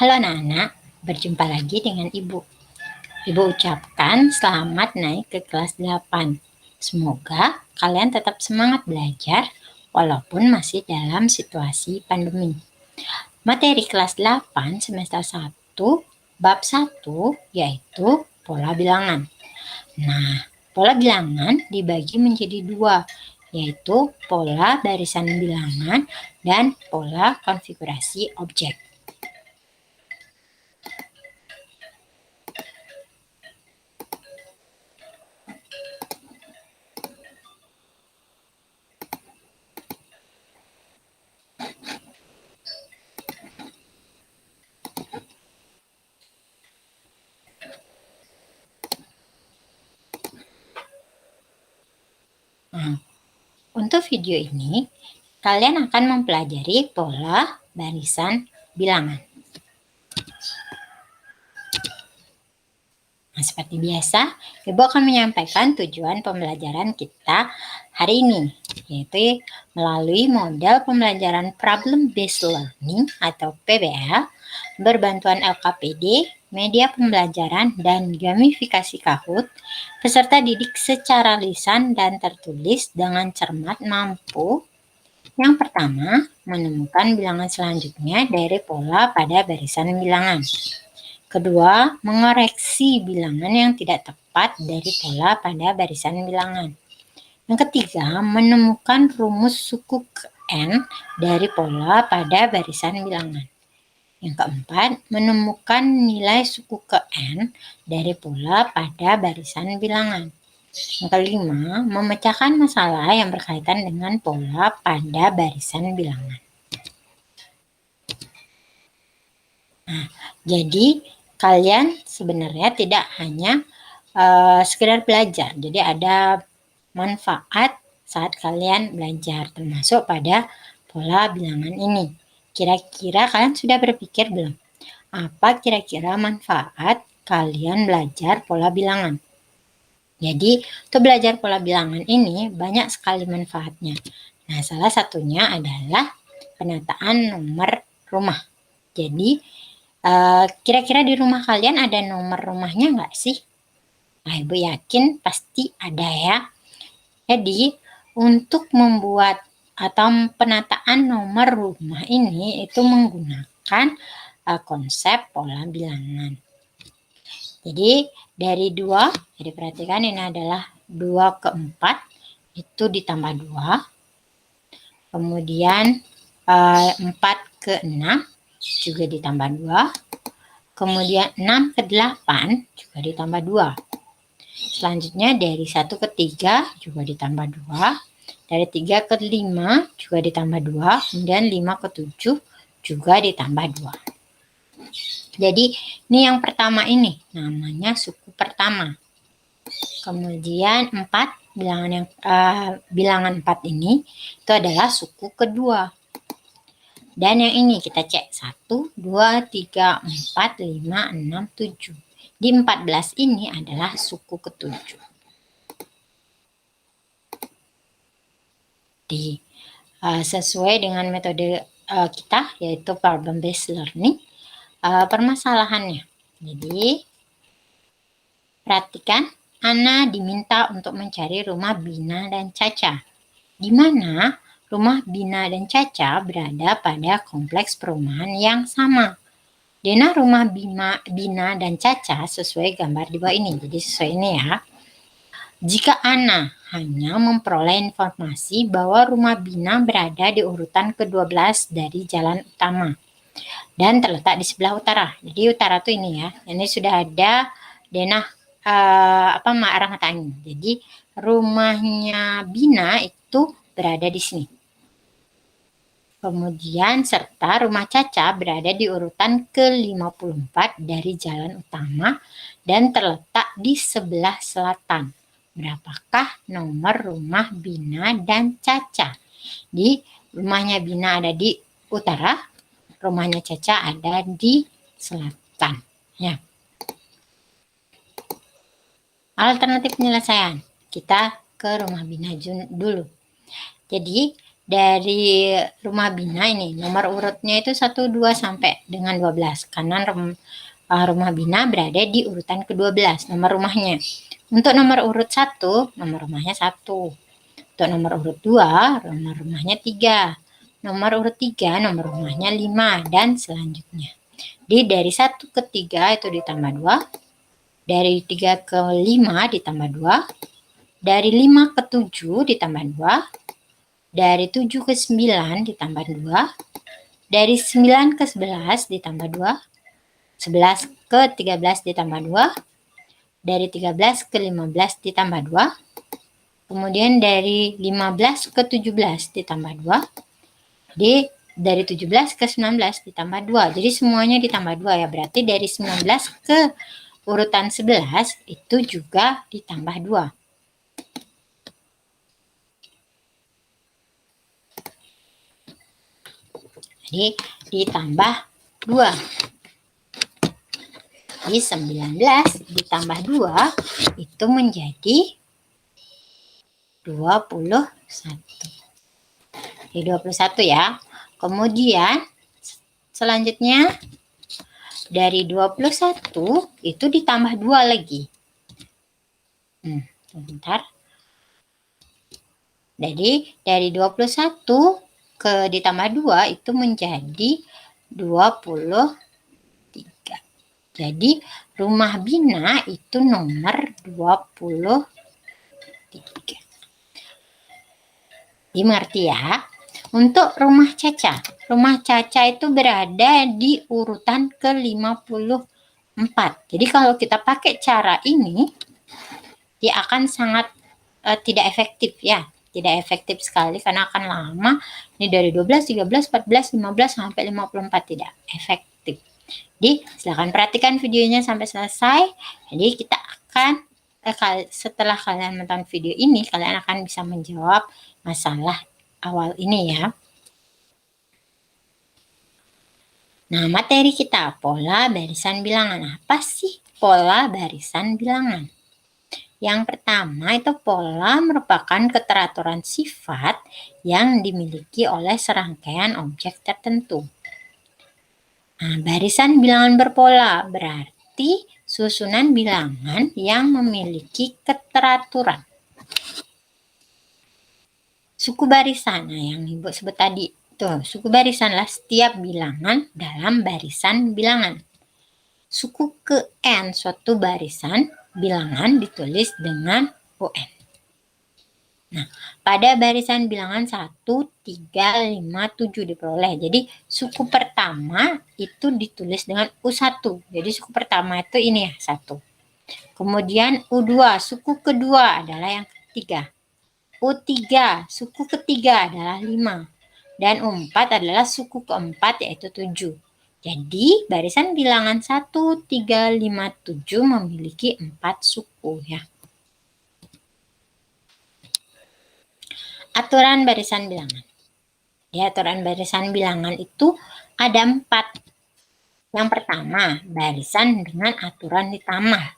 Halo anak-anak, berjumpa lagi dengan Ibu. Ibu ucapkan selamat naik ke kelas 8. Semoga kalian tetap semangat belajar walaupun masih dalam situasi pandemi. Materi kelas 8 semester 1 bab 1 yaitu pola bilangan. Nah, pola bilangan dibagi menjadi dua, yaitu pola barisan bilangan dan pola konfigurasi objek. Nah, untuk video ini, kalian akan mempelajari pola barisan bilangan. Nah, seperti biasa, Ibu akan menyampaikan tujuan pembelajaran kita hari ini, yaitu melalui model pembelajaran Problem Based Learning atau PBL, berbantuan LKPD, media pembelajaran, dan gamifikasi Kahoot, peserta didik secara lisan dan tertulis dengan cermat mampu. Yang pertama, menemukan bilangan selanjutnya dari pola pada barisan bilangan. Kedua, mengoreksi bilangan yang tidak tepat dari pola pada barisan bilangan. Yang ketiga, menemukan rumus suku ke N dari pola pada barisan bilangan. Yang keempat, menemukan nilai suku ke N dari pola pada barisan bilangan. Yang kelima, memecahkan masalah yang berkaitan dengan pola pada barisan bilangan. Nah, jadi kalian sebenarnya tidak hanya sekedar belajar, jadi ada manfaat saat kalian belajar, termasuk pada pola bilangan ini. Kira-kira kalian sudah berpikir belum? Apa kira-kira manfaat kalian belajar pola bilangan? Jadi, untuk belajar pola bilangan ini banyak sekali manfaatnya. Nah, salah satunya adalah penataan nomor rumah. Jadi, kira-kira di rumah kalian ada nomor rumahnya nggak sih? Nah, Ibu yakin pasti ada ya. Jadi, untuk membuat atau penataan nomor rumah ini itu menggunakan konsep pola bilangan. Jadi, dari 2, jadi perhatikan ini adalah 2 ke 4, itu ditambah 2. Kemudian 4 ke 6 juga ditambah 2. Kemudian 6 ke 8 juga ditambah 2. Selanjutnya dari 1 ke 3 juga ditambah 2. Dari 3 ke 5 juga ditambah 2. Kemudian 5 ke 7 juga ditambah 2. Jadi ini yang pertama ini namanya suku pertama. Kemudian 4, bilangan 4 ini itu adalah suku kedua. Dan yang ini kita cek 1, 2, 3, 4, 5, 6, 7. Di 14 ini adalah suku ketujuh. Sesuai dengan metode kita yaitu problem based learning, permasalahannya. Jadi perhatikan, Ana diminta untuk mencari rumah Bina dan Caca, di mana rumah Bina dan Caca berada pada kompleks perumahan yang sama. Denah rumah Bina dan Caca sesuai gambar di bawah ini. Jadi sesuai ini ya. Jika Ana hanya memperoleh informasi bahwa rumah Bina berada di urutan ke-12 dari jalan utama dan terletak di sebelah utara. Jadi utara tuh ini ya. Ini sudah ada denah arah mata angin. Jadi rumahnya Bina itu berada di sini. Kemudian serta rumah Caca berada di urutan ke-54 dari jalan utama dan terletak di sebelah selatan. Berapakah nomor rumah Bina dan Caca? Di rumahnya Bina ada di utara, rumahnya Caca ada di selatan. Ya. Alternatif penyelesaian. Kita ke rumah Bina dulu. Jadi dari rumah bina ini nomor urutnya itu 1, 2 sampai dengan 12 karena rumah bina berada di urutan ke-12 nomor rumahnya. Untuk nomor urut 1, nomor rumahnya 1. Untuk nomor urut 2, nomor rumahnya 3. Nomor urut 3, nomor rumahnya 5 dan selanjutnya. Jadi dari 1 ke 3 itu ditambah 2. Dari 3 ke 5 ditambah 2. Dari 5 ke 7 ditambah 2. Dari 7 ke 9 ditambah 2. Dari 9 ke 11 ditambah 2. 11 ke 13 ditambah 2. Dari 13 ke 15 ditambah 2. Kemudian dari 15 ke 17 ditambah 2. Jadi dari 17 ke 19 ditambah 2. Jadi semuanya ditambah 2 ya. Berarti dari 19 ke urutan 11 itu juga ditambah 2. Jadi ditambah 2. Jadi 19 ditambah 2 itu menjadi 21. Jadi 21 ya. Kemudian selanjutnya dari 21 itu ditambah 2 lagi. Sebentar. Jadi dari 21 ke ditambah 2 itu menjadi 23. Jadi rumah bina itu nomor 23. Dimengerti ya? Untuk rumah Caca. Rumah Caca itu berada di urutan ke-54. Jadi kalau kita pakai cara ini, dia akan sangat tidak efektif ya. Tidak efektif sekali karena akan lama. Ini dari 12, 13, 14, 15 sampai 54 tidak efektif. Jadi silakan perhatikan videonya sampai selesai. Jadi kita akan setelah kalian menonton video ini, kalian akan bisa menjawab masalah awal ini ya. Nah, materi kita pola barisan bilangan. Apa sih pola barisan bilangan? Yang pertama itu pola merupakan keteraturan sifat yang dimiliki oleh serangkaian objek tertentu. Nah, barisan bilangan berpola berarti susunan bilangan yang memiliki keteraturan. Suku barisan, nah yang Ibu sebut tadi, tuh suku barisanlah setiap bilangan dalam barisan bilangan. Suku ke N suatu barisan bilangan ditulis dengan UN. Nah, pada barisan bilangan 1, 3, 5, 7 diperoleh. Jadi suku pertama itu ditulis dengan U1. Jadi suku pertama itu ini ya, 1. Kemudian U2, suku kedua adalah yang ketiga. U3, suku ketiga adalah 5. Dan U4 adalah suku keempat yaitu 7. Jadi barisan bilangan 1, 3, 5, 7 memiliki 4 suku ya. Aturan barisan bilangan. Di aturan barisan bilangan itu ada 4. Yang pertama, barisan dengan aturan ditambah.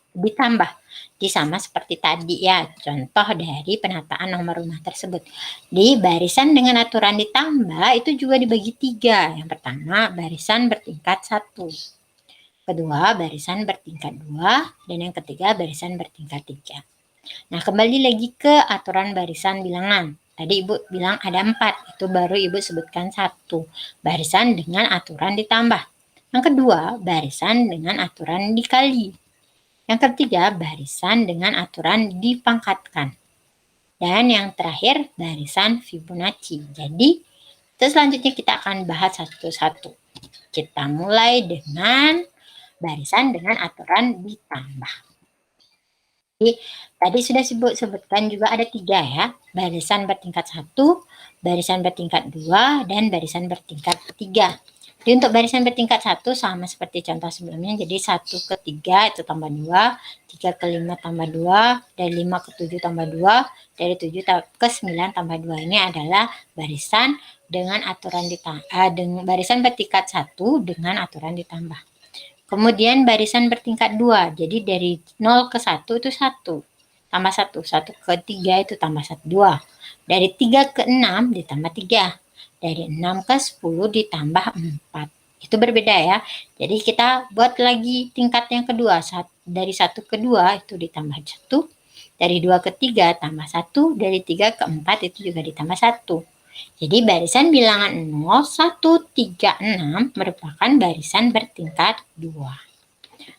Jadi sama seperti tadi ya, contoh dari penataan nomor rumah tersebut. Di barisan dengan aturan ditambah itu juga dibagi 3. Yang pertama, barisan bertingkat 1. Kedua, barisan bertingkat 2. Dan yang ketiga, barisan bertingkat 3. Nah, kembali lagi ke aturan barisan bilangan. Tadi Ibu bilang ada 4, itu baru Ibu sebutkan 1. Barisan dengan aturan ditambah. Yang kedua, barisan dengan aturan dikali. Yang ketiga, barisan dengan aturan dipangkatkan. Dan yang terakhir, barisan Fibonacci. Jadi, selanjutnya kita akan bahas satu-satu. Kita mulai dengan barisan dengan aturan ditambah. Jadi, tadi sudah sebutkan juga ada 3 ya. Barisan bertingkat 1, barisan bertingkat 2, dan barisan bertingkat 3. Jadi untuk barisan bertingkat 1 sama seperti contoh sebelumnya. Jadi 1 ke 3 itu tambah 2, 3 ke 5 tambah 2, dari 5 ke 7 tambah 2, dari 7 ke 9 tambah 2. Ini adalah barisan dengan aturan barisan bertingkat 1 dengan aturan ditambah. Kemudian barisan bertingkat 2. Jadi dari 0 ke 1 itu 1. Tambah 1. 1 ke 3 itu tambah 1, 2. Dari 3 ke 6 ditambah 3. Dari 6 ke 10 ditambah 4. Itu berbeda ya. Jadi kita buat lagi tingkat yang kedua. Dari 1 ke 2 itu ditambah 1. Dari 2 ke 3 tambah 1. Dari 3 ke 4 itu juga ditambah 1. Jadi barisan bilangan 0, 1, 3, 6 merupakan barisan bertingkat 2.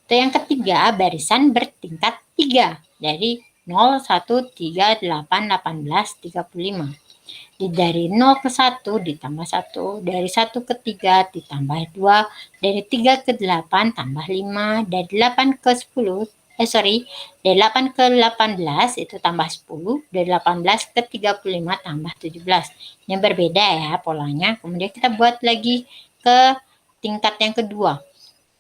Atau yang ketiga, barisan bertingkat 3. Dari 0, 1, 3, 8, 18, 35. Dari 0 ke 1 ditambah 1, dari 1 ke 3 ditambah 2, dari 3 ke 8 tambah 5, dari 8 ke 10, dari 8 ke 18 itu tambah 10, dari 18 ke 35 tambah 17. Ini berbeda ya polanya. Kemudian kita buat lagi ke tingkat yang kedua.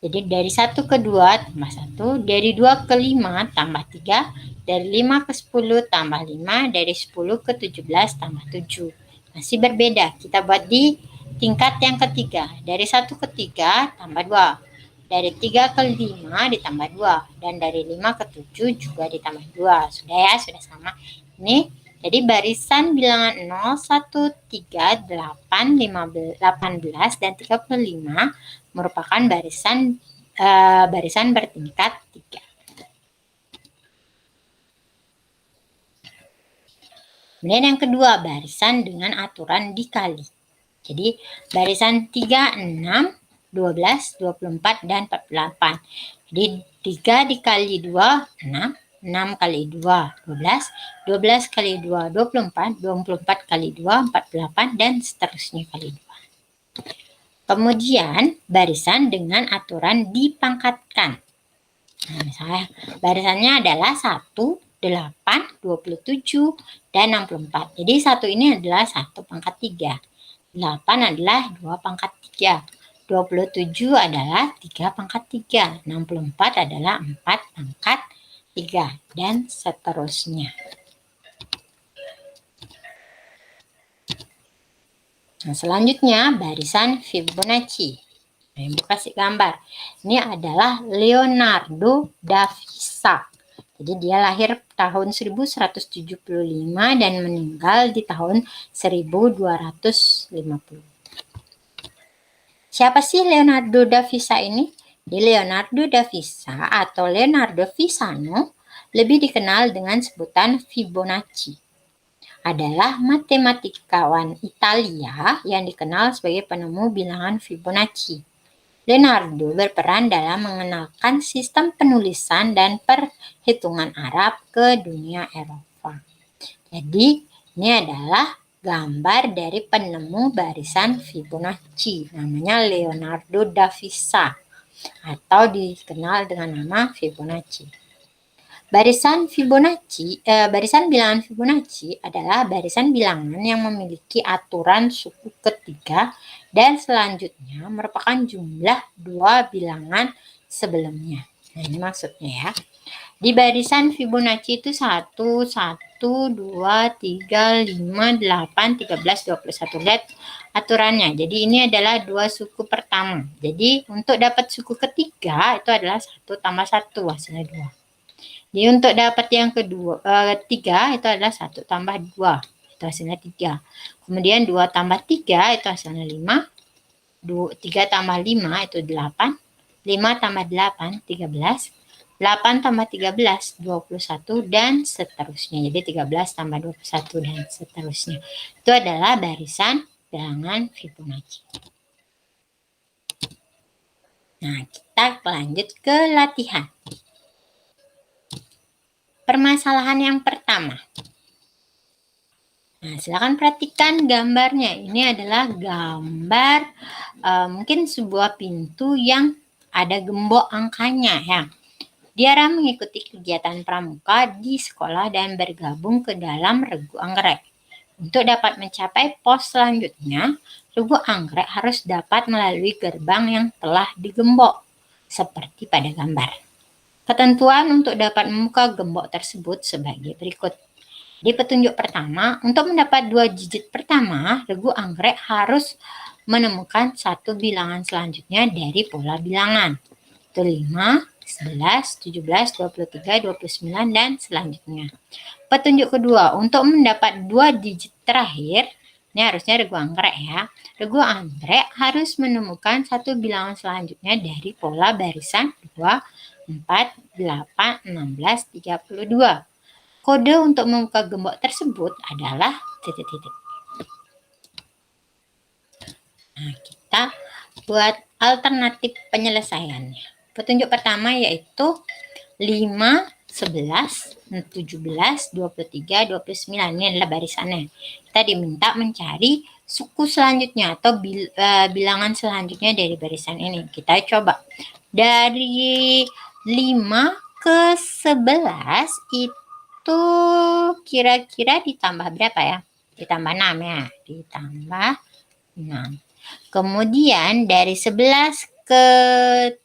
Jadi dari 1 ke 2 tambah 1, dari 2 ke 5 tambah 3, dari 5 ke 10 tambah 5, dari 10 ke 17 tambah 7. Masih berbeda. Kita buat di tingkat yang ketiga. Dari 1 ke 3 tambah 2. Dari 3 ke 5 ditambah 2. Dan dari 5 ke 7 juga ditambah 2. Sudah ya, sudah sama. Ini jadi barisan bilangan 0, 1, 3, 8, 15, 18, dan 35 merupakan barisan bertingkat 3. Kemudian yang kedua, barisan dengan aturan dikali. Jadi barisan 3, 6, 12, 24, dan 48. Jadi 3 dikali 2, 6. 6 kali 2, 12. 12 kali 2, 24. 24 kali 2, 48, dan seterusnya kali 2. Kemudian barisan dengan aturan dipangkatkan. Nah, misalnya barisannya adalah 1, 8, 27, dan 64. Jadi 1 ini adalah 1 pangkat 3. 8 adalah 2 pangkat 3. 27 adalah 3 pangkat 3. 64 adalah 4 pangkat 3. Dan seterusnya. Nah, selanjutnya barisan Fibonacci. Nah, Ibu kasih gambar. Ini adalah Leonardo da Vinci. Jadi dia lahir tahun 1175 dan meninggal di tahun 1250. Siapa sih Leonardo da Vinci ini? Di Leonardo da Vinci atau Leonardo Pisano lebih dikenal dengan sebutan Fibonacci. Adalah matematikawan Italia yang dikenal sebagai penemu bilangan Fibonacci. Leonardo berperan dalam mengenalkan sistem penulisan dan perhitungan Arab ke dunia Eropa. Jadi, ini adalah gambar dari penemu barisan Fibonacci, namanya Leonardo da Vinci atau dikenal dengan nama Fibonacci. Barisan bilangan Fibonacci adalah barisan bilangan yang memiliki aturan suku ketiga dan selanjutnya merupakan jumlah dua bilangan sebelumnya. Nah, ini maksudnya ya. Di barisan Fibonacci itu 1, 1, 2, 3, 5, 8, 13, 21. Lihat aturannya. Jadi ini adalah dua suku pertama. Jadi untuk dapat suku ketiga itu adalah 1 tambah 1, hasilnya 2. Jadi untuk dapat yang kedua, 3 itu adalah 1 tambah 2, itu hasilnya 3. Kemudian 2 tambah 3 itu hasilnya 5. 3 tambah 5 itu 8. 5 tambah 8, 13. 8 tambah 13, 21, dan seterusnya. Jadi 13 tambah 21 dan seterusnya. Itu adalah barisan bilangan Fibonacci. Nah, kita lanjut ke latihan. Permasalahan yang pertama. Nah, silakan perhatikan gambarnya. Ini adalah gambar mungkin sebuah pintu yang ada gembok angkanya ya. Diara mengikuti kegiatan pramuka di sekolah dan bergabung ke dalam regu anggrek. Untuk dapat mencapai pos selanjutnya, regu anggrek harus dapat melalui gerbang yang telah digembok, seperti pada gambar. Ketentuan untuk dapat membuka gembok tersebut sebagai berikut. Di petunjuk pertama, untuk mendapat 2 digit pertama, regu anggrek harus menemukan satu bilangan selanjutnya dari pola bilangan. Itu 5, 11, 17, 23, 29, dan selanjutnya. Petunjuk kedua, untuk mendapat 2 digit terakhir, ini harusnya regu anggrek ya. Regu anggrek harus menemukan satu bilangan selanjutnya dari pola barisan 2, 4, 8, 16, 32. Kode untuk membuka gembok tersebut adalah titik-titik. Nah, kita buat alternatif penyelesaiannya. Petunjuk pertama yaitu 5, 11, 17, 23, 29. Ini adalah barisannya. Kita diminta mencari suku selanjutnya atau bilangan selanjutnya dari barisan ini. Kita coba. Dari 5 ke 11 itu kira-kira ditambah berapa ya? Ditambah 6 ya. Ditambah 6. Kemudian dari 11 ke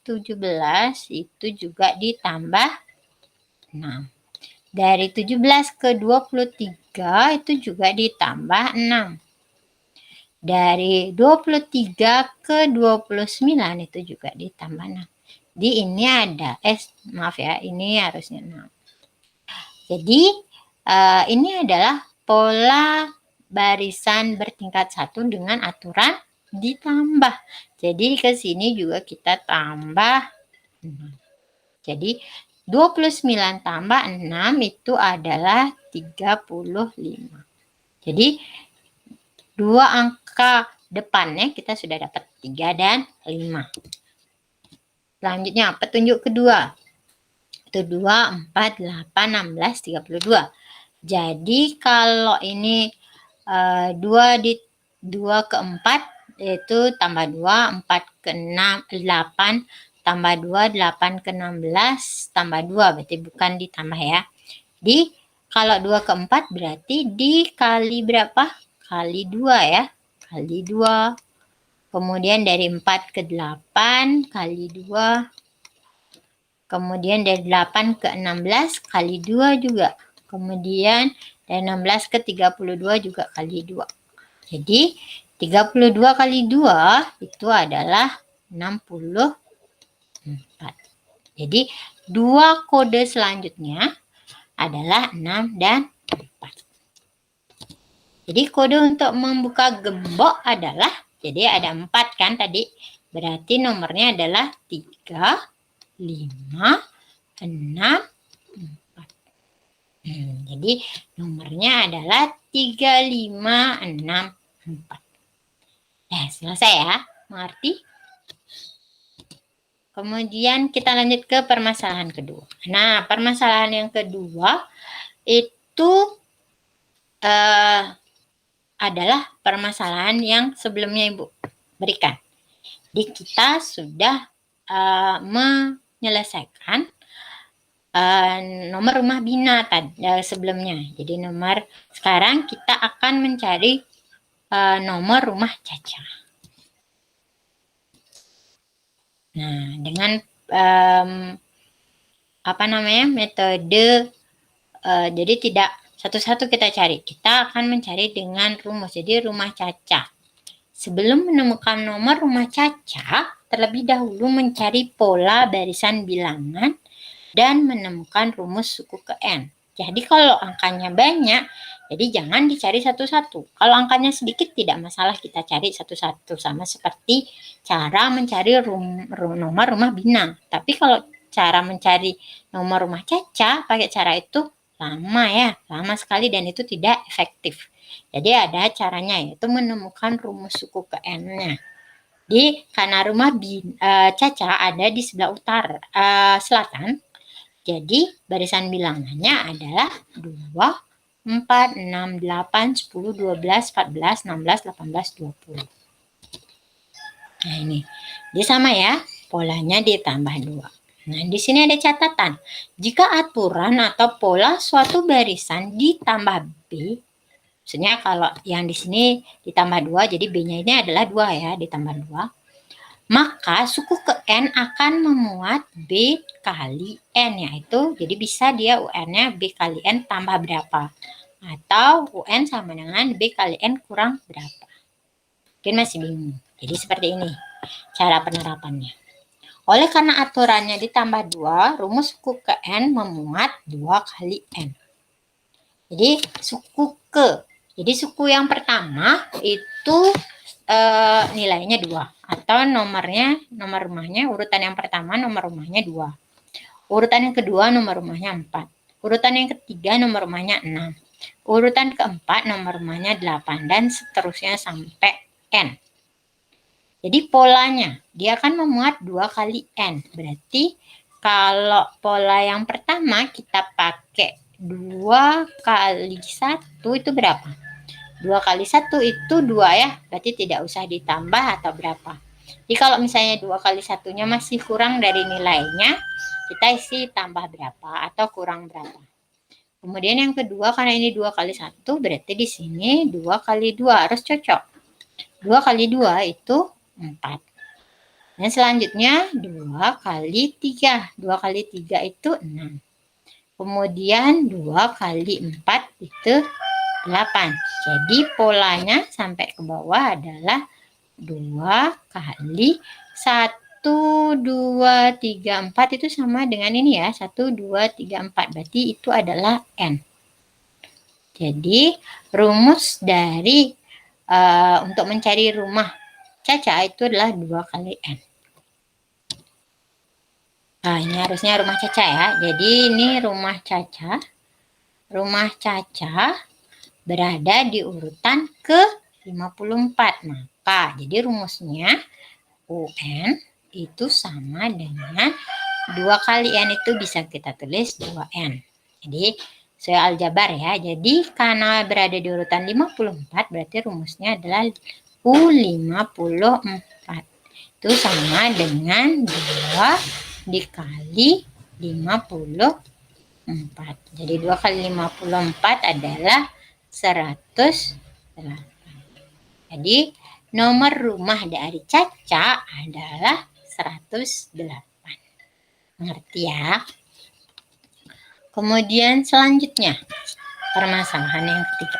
17 itu juga ditambah 6. Dari 17 ke 23 itu juga ditambah 6. Dari 23 ke 29 itu juga ditambah 6. Di ini ada maaf ya, ini harusnya 6. Jadi ini adalah pola barisan bertingkat 1 dengan aturan ditambah. Jadi ke sini juga kita tambah 6. Jadi 29 tambah 6 itu adalah 35. Jadi dua angka depannya kita sudah dapat 3 dan 5. Selanjutnya petunjuk kedua. Itu 2, 4, 8, 16, 32. Jadi kalau ini 2 ke 4 yaitu tambah 2, 4 ke 6, 8 tambah 2, 8 ke 16 tambah 2, berarti bukan ditambah ya. Kalau 2 ke 4 berarti dikali berapa? Kali 2 ya. Kali 2. Kemudian dari 4 ke 8 kali 2. Kemudian dari 8 ke 16 kali 2 juga. Kemudian dari 16 ke 32 juga kali 2. Jadi 32 kali 2 itu adalah 64. Jadi dua kode selanjutnya adalah 6 dan 4. Jadi kode untuk membuka gembok adalah, jadi ada 4 kan tadi. Berarti nomornya adalah 3, 5, 6, 4. Jadi nomornya adalah 3, 5, 6, 4. Selesai ya, mengerti? Kemudian kita lanjut ke permasalahan kedua. Nah, permasalahan yang kedua itu adalah permasalahan yang sebelumnya Ibu berikan. Jadi kita sudah menyelesaikan nomor rumah bina sebelumnya. Jadi sekarang kita akan mencari nomor rumah caca. Nah, dengan metode jadi tidak satu-satu kita cari. Kita akan mencari dengan rumus. Jadi rumah caca. Sebelum menemukan nomor rumah caca, terlebih dahulu mencari pola barisan bilangan dan menemukan rumus suku ke N. Jadi kalau angkanya banyak, jadi jangan dicari satu-satu. Kalau angkanya sedikit tidak masalah kita cari satu-satu. Sama seperti cara mencari nomor rumah bina. Tapi kalau cara mencari nomor rumah caca pakai cara itu lama ya, lama sekali dan itu tidak efektif. Jadi ada caranya yaitu menemukan rumus suku ke N-nya. Karena rumah caca ada di sebelah selatan, jadi barisan bilangannya adalah 2, 4, 6, 8, 10, 12, 14, 16, 18, 20. Nah ini, dia sama ya, polanya ditambah 2. Nah di sini ada catatan, jika aturan atau pola suatu barisan ditambah B, maksudnya kalau yang di sini ditambah 2, jadi B-nya ini adalah 2 ya, ditambah 2. Maka suku ke N akan memuat B kali N, yaitu jadi bisa dia UN-nya B kali N tambah berapa. Atau UN sama dengan B kali N kurang berapa. Mungkin masih bingung. Jadi seperti ini cara penerapannya. Oleh karena aturannya ditambah 2, rumus suku ke N memuat 2 kali N. Jadi suku ke Jadi suku yang pertama itu nilainya 2 atau nomor rumahnya urutan yang pertama nomor rumahnya 2. Urutan yang kedua nomor rumahnya 4. Urutan yang ketiga nomor rumahnya 6. Urutan keempat nomor rumahnya 8 dan seterusnya sampai N. Jadi polanya dia akan memuat 2 kali N. Berarti kalau pola yang pertama kita pakai 2 kali 1 itu berapa? 2 kali 1 itu 2 ya, berarti tidak usah ditambah atau berapa. Jadi kalau misalnya 2 kali 1-nya masih kurang dari nilainya, kita isi tambah berapa atau kurang berapa. Kemudian yang kedua, karena ini 2 kali 1, berarti di sini 2 kali 2 harus cocok. 2 kali 2 itu 4. Dan selanjutnya 2 kali 3. 2 kali 3 itu 6. Kemudian 2 kali 4 itu 8. Jadi polanya sampai ke bawah adalah 2 kali 1, 2, 3, 4 itu sama dengan ini ya. 1, 2, 3, 4. Berarti itu adalah N. Jadi rumus dari untuk mencari rumah Caca itu adalah 2 kali N. Nah, ini harusnya rumah Caca ya. Jadi ini rumah Caca. Rumah Caca berada di urutan ke-54. Maka jadi rumusnya UN itu sama dengan 2 kali N itu bisa kita tulis 2N. Jadi soal aljabar ya. Jadi karena berada di urutan 54 berarti rumusnya adalah U54. Itu sama dengan 2 dikali 54. Jadi 2 kali 54 adalah 108. Jadi nomor rumah dari Caca adalah 108. Ngerti ya? Kemudian selanjutnya, permasalahan yang ketiga.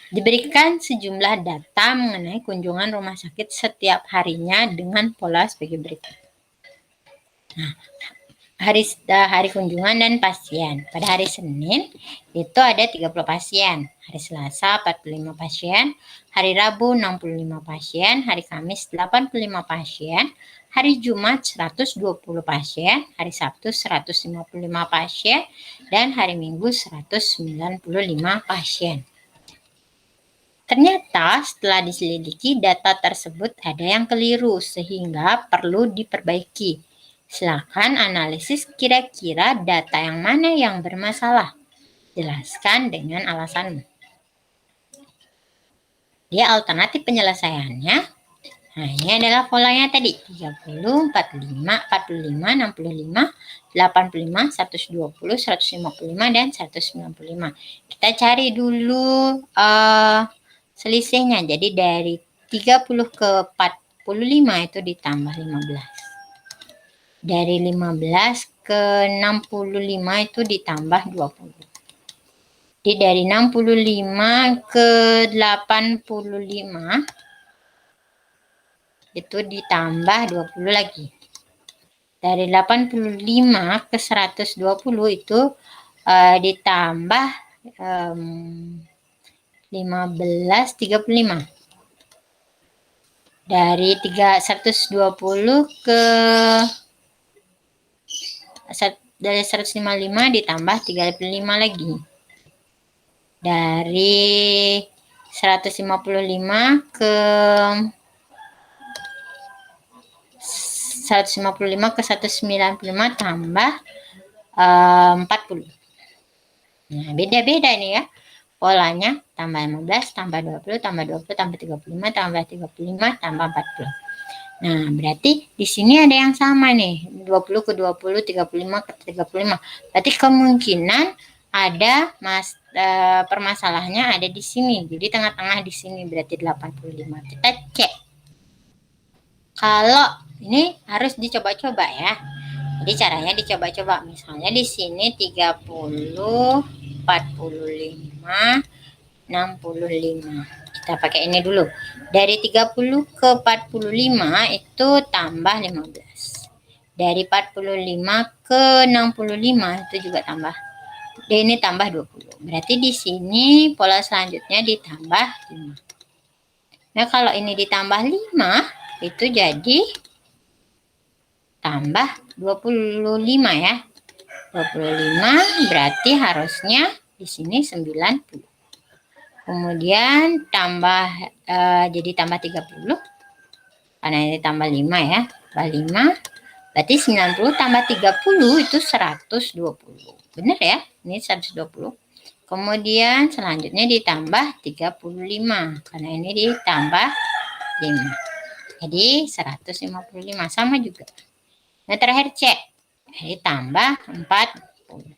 Diberikan sejumlah data mengenai kunjungan rumah sakit setiap harinya dengan pola sebagai berikut. Nah, hari kunjungan dan pasien. Pada hari Senin itu ada 30 pasien, hari Selasa 45 pasien, hari Rabu 65 pasien, hari Kamis 85 pasien, hari Jumat 120 pasien, hari Sabtu 155 pasien, dan hari Minggu 195 pasien. Ternyata setelah diselidiki data tersebut ada yang keliru sehingga perlu diperbaiki. Silakan analisis kira-kira data yang mana yang bermasalah. Jelaskan dengan alasanmu. Dia alternatif penyelesaiannya. Nah, ini adalah polanya tadi. 30, 45, 45, 65, 85, 120, 155, dan 195. Kita cari dulu selisihnya. Jadi dari 30 ke 45 itu ditambah 15. Dari 15 ke 65 itu ditambah 20. Jadi dari 65 ke 85 itu ditambah 20 lagi. Dari 85 ke 120 itu ditambah 15, 35. Dari 120 ke dari 155 ditambah 35 lagi. Dari 155 ke 195 tambah 40. Nah, beda-beda nih ya. Polanya tambah 15, tambah 20, tambah 20, tambah 35, tambah 35, tambah 40. Nah, berarti di sini ada yang sama nih. 20 ke 20, 35 ke 35. Berarti kemungkinan ada permasalahannya ada di sini. Jadi tengah-tengah di sini berarti 85. Kita cek. Kalau ini harus dicoba-coba ya. Jadi caranya dicoba-coba. Misalnya di sini 30, 45, 65. Kita pakai ini dulu. Dari 30 ke 45 itu tambah 15. Dari 45 ke 65 itu juga tambah D ini tambah 20. Berarti di sini pola selanjutnya ditambah 5. Nah, kalau ini ditambah 5, itu jadi tambah 25 ya. 25 berarti harusnya di sini 90. Kemudian tambah jadi tambah 30. Karena ini tambah 5 ya. Tambah 5 berarti 90 tambah 30 itu 120. Benar ya? Ini 120. Kemudian selanjutnya ditambah 35 karena ini ditambah 5. Jadi 155 sama juga. Nah, terakhir C. Jadi tambah 40.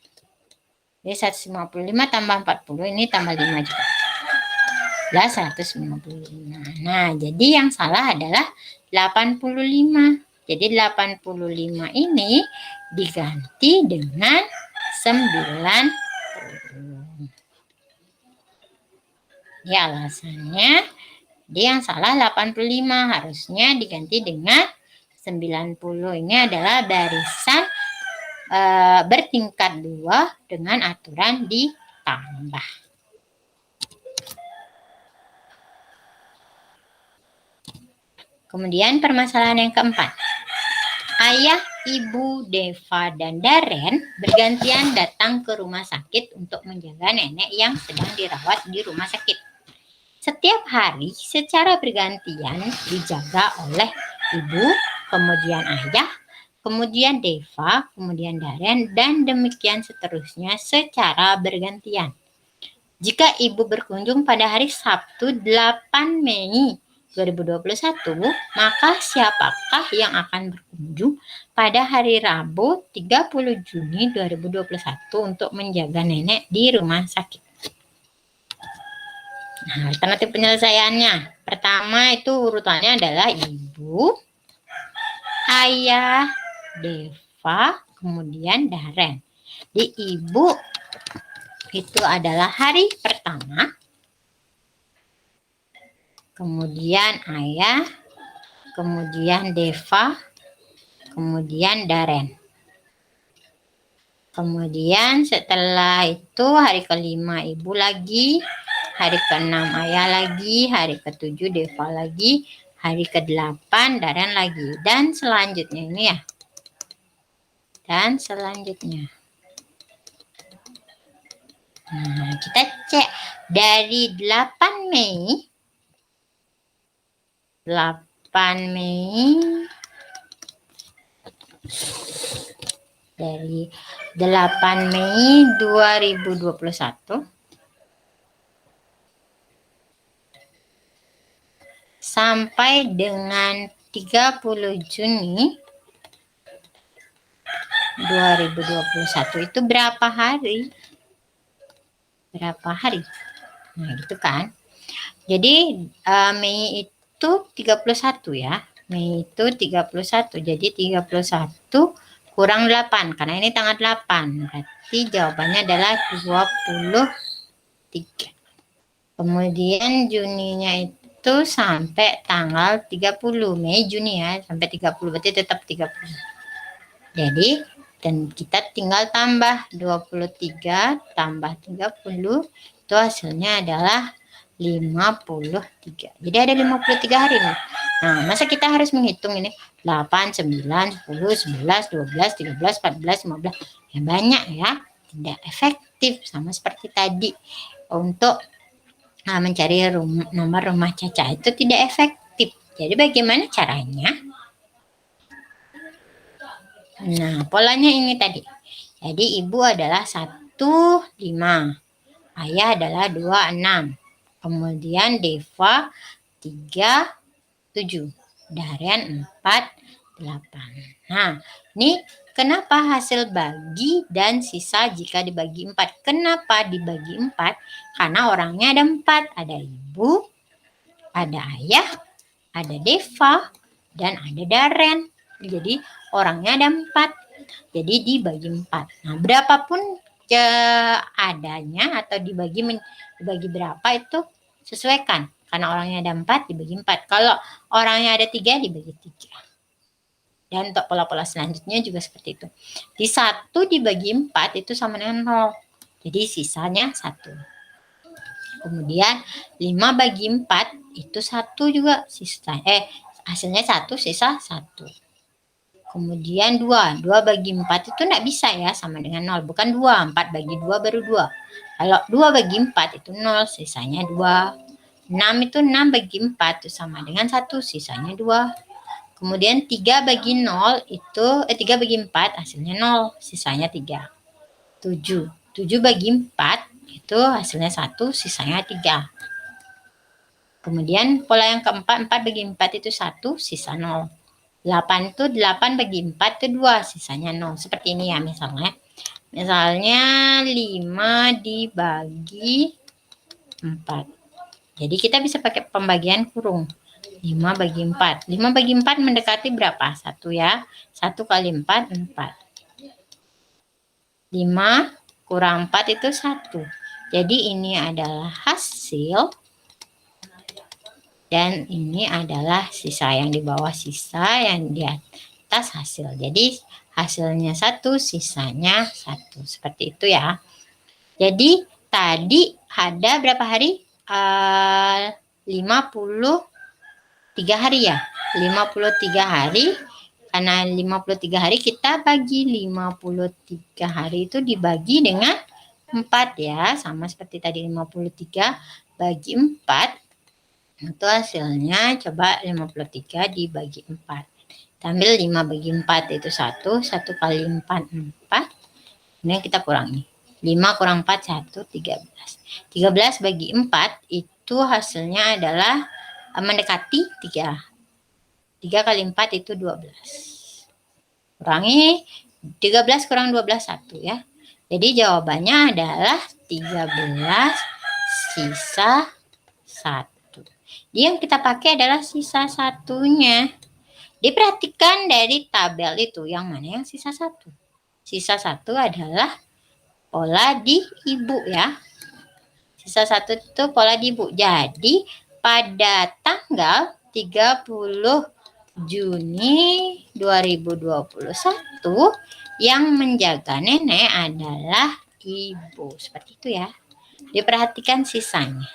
Jadi 155 tambah 40 ini tambah 5 juga. Lah 155. Nah, jadi yang salah adalah 85. Jadi 85 ini diganti dengan 90. Ya, alasannya dia yang salah 85, harusnya diganti dengan 90. Ini adalah barisan bertingkat 2 dengan aturan ditambah. Kemudian permasalahan yang keempat. Ayah, ibu, Deva, dan Daren bergantian datang ke rumah sakit untuk menjaga nenek yang sedang dirawat di rumah sakit. Setiap hari secara bergantian dijaga oleh ibu, kemudian ayah, kemudian Deva, kemudian Daren, dan demikian seterusnya secara bergantian. Jika ibu berkunjung pada hari Sabtu 8 Mei 2021, maka siapakah yang akan berkunjung pada hari Rabu 30 Juni 2021 untuk menjaga nenek di rumah sakit? Nah, alternatif penyelesaiannya. Pertama itu urutannya adalah ibu, ayah, Deva, kemudian Daren. Di ibu itu adalah hari pertama, kemudian ayah, kemudian Deva, kemudian Daren. Kemudian setelah itu hari kelima ibu lagi, hari ke-6 ayah lagi, hari ke-7 Deva lagi, hari ke-8 Daren lagi. Dan selanjutnya ini ya. Dan selanjutnya. Nah, kita cek dari 8 Mei. 8 Mei. Dari 8 Mei 2021. Sampai dengan 30 Juni 2021 itu berapa hari? Berapa hari? Nah, gitu kan. Jadi Mei itu 31 ya. Mei itu 31. Jadi 31 kurang 8 karena ini tanggal 8. Berarti jawabannya adalah 23. Kemudian Juninya itu sampai tanggal 30. Mei Juni ya, sampai 30 berarti tetap 30. Jadi dan kita tinggal tambah 23 tambah 30 itu hasilnya adalah 53. Jadi ada 53 hari nih. Nah, masa kita harus menghitung ini 8, 9, 10, 11, 12, 13, 14, 15. Ya banyak ya. Tidak efektif sama seperti tadi. Untuk mencari nomor rumah Caca itu tidak efektif. Jadi bagaimana caranya? Nah, polanya ini tadi. Jadi ibu adalah 1, 5. Ayah adalah 2, 6. Kemudian Deva 3, 7. Daren 4, 8. Nah, ini kenapa hasil bagi dan sisa jika dibagi 4? Kenapa dibagi 4? Karena orangnya ada 4. Ada ibu, ada ayah, ada Deva, dan ada Daren. Jadi orangnya ada 4. Jadi dibagi 4. Nah, berapapun adanya atau dibagi berapa itu sesuaikan. Karena orangnya ada 4 dibagi 4. Kalau orangnya ada 3 dibagi 3. Dan untuk pola-pola selanjutnya juga seperti itu. Di 1 dibagi 4 itu sama dengan 0. Jadi sisanya 1. Kemudian 5 bagi 4 itu 1 juga, hasilnya 1, sisa 1. Kemudian 2 bagi 4 itu enggak bisa ya sama dengan 0, bukan 2, 4 bagi 2 baru 2. Kalau 2 bagi 4 itu 0, sisanya 2. 6 itu 6 bagi 4 itu sama dengan 1, sisanya 2. Kemudian 3 bagi 0 itu 3 bagi 4 hasilnya 0, sisanya 3. 7 bagi 4 itu hasilnya 1, sisanya 3. Kemudian pola yang keempat, 4 bagi 4 itu 1, sisa 0. 8 itu 8 bagi 4 itu 2, sisanya 0. Seperti ini ya misalnya. Misalnya 5 dibagi 4. Jadi kita bisa pakai pembagian kurung. 5 bagi 4. 5 bagi 4 mendekati berapa? 1 ya. 1 kali 4, 4. 5 kurang 4 itu 1. Jadi ini adalah hasil. Dan ini adalah sisa, yang di bawah sisa, yang di atas hasil. Jadi hasilnya 1, sisanya 1. Seperti itu ya. Jadi tadi ada berapa hari? 53 hari ya. 53 hari. Karena 53 hari kita bagi 53 hari itu dibagi dengan 4 ya. Sama seperti tadi 53 bagi 4. Itu hasilnya coba 53 dibagi 4. Kita ambil 5 bagi 4 itu 1. 1 kali 4, 4. Ini kita kurangi. 5 kurang 4, 1, 13. 13 bagi 4 itu hasilnya adalah mendekati 3. 3 kali 4 itu 12. Kurangi 13 kurang 12, 1 ya. Jadi jawabannya adalah 13 sisa 1. Yang kita pakai adalah sisa 1-nya. Diperhatikan dari tabel itu yang mana yang sisa 1. Sisa 1 adalah pola di ibu ya. Sisa 1 itu pola di ibu. Jadi pada tanggal 30 Juni 2021 yang menjaga nenek adalah ibu. Seperti itu ya. Diperhatikan sisanya.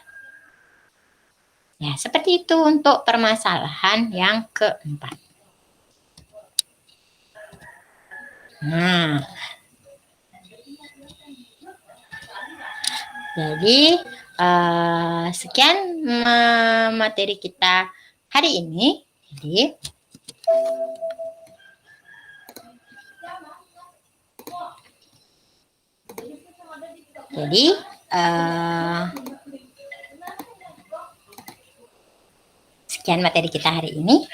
Ya, seperti itu untuk permasalahan yang keempat. Nah, jadi sekian materi kita hari ini. Jadi sekian materi kita hari ini.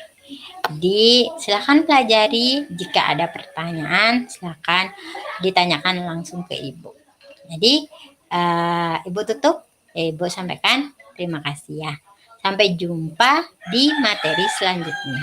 Silakan pelajari, jika ada pertanyaan silakan ditanyakan langsung ke Ibu. Jadi Ibu tutup, Ibu sampaikan terima kasih ya. Sampai jumpa di materi selanjutnya.